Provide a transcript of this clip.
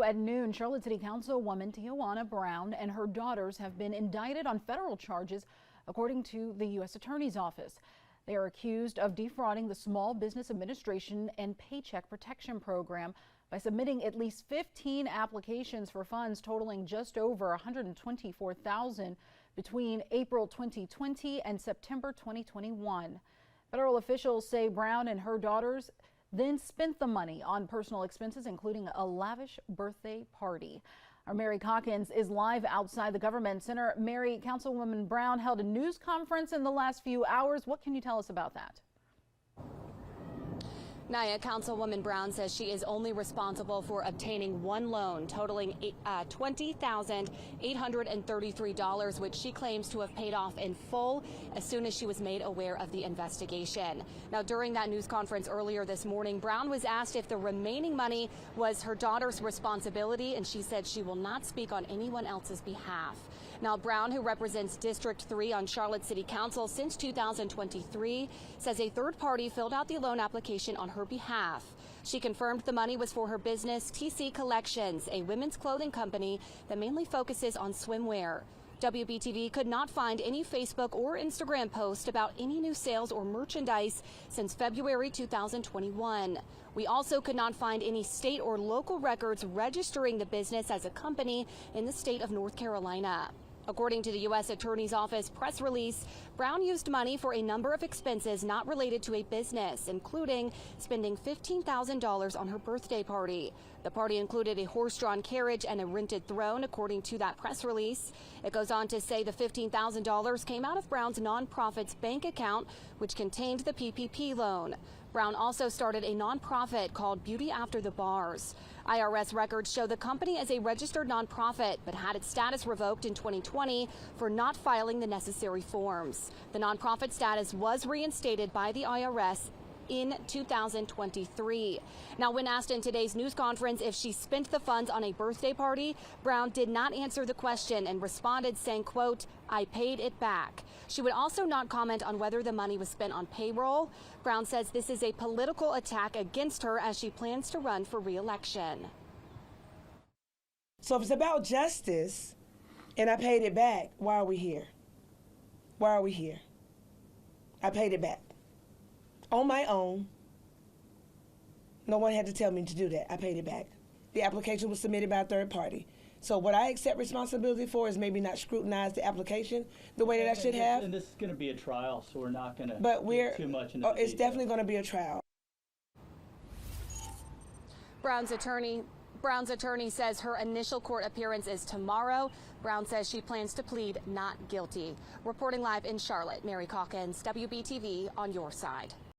New at noon, Charlotte City Councilwoman Tijuana Brown and her daughters have been indicted on federal charges, according to the U.S. Attorney's Office. They are accused of defrauding the Small Business Administration and Paycheck Protection Program by submitting at least 15 applications for funds totaling just over $124,000 between April 2020 and September 2021. Federal officials say Brown and her daughters then spent the money on personal expenses, including a lavish birthday party. Our Mary Calkins is live outside the Government Center. Mary, Councilwoman Brown held a news conference in the last few hours. What can you tell us about that? Naya, Councilwoman Brown says she is only responsible for obtaining one loan totaling $20,833, which she claims to have paid off in full as soon as she was made aware of the investigation. Now, during that news conference earlier this morning, Brown was asked if the remaining money was her daughter's responsibility, and she said she will not speak on anyone else's behalf. Now, Brown, who represents District 3 on Charlotte City Council since 2023, says a third party filled out the loan application on her behalf. She confirmed the money was for her business, TC Collections, a women's clothing company that mainly focuses on swimwear. WBTV could not find any Facebook or Instagram post about any new sales or merchandise since February 2021. We also could not find any state or local records registering the business as a company in the state of North Carolina. According to the U.S. Attorney's Office press release, Brown used money for a number of expenses not related to a business, including spending $15,000 on her birthday party. The party included a horse-drawn carriage and a rented throne, according to that press release. It goes on to say the $15,000 came out of Brown's nonprofit's bank account, which contained the PPP loan. Brown also started a nonprofit called Beauty After the Bars. IRS records show the company as a registered nonprofit, but had its status revoked in 2020 for not filing the necessary forms. The nonprofit status was reinstated by the IRS in 2023. Now, when asked in today's news conference if she spent the funds on a birthday party, Brown did not answer the question and responded saying, quote, "I paid it back." She would also not comment on whether the money was spent on payroll. Brown says this is a political attack against her as she plans to run for re-election. So if it's about justice and I paid it back, why are we here? Why are we here? I paid it back. On my own. No one had to tell me to do that. I paid it back. The application was submitted by a third party. So what I accept responsibility for is maybe not scrutinize the application the way that I should have. And this is going to be a trial, so we're not going to get too much into the it's details. definitely going to be a trial. Brown's attorney says her initial court appearance is tomorrow. Brown says she plans to plead not guilty. Reporting live in Charlotte, Mary Calkins, WBTV on your side.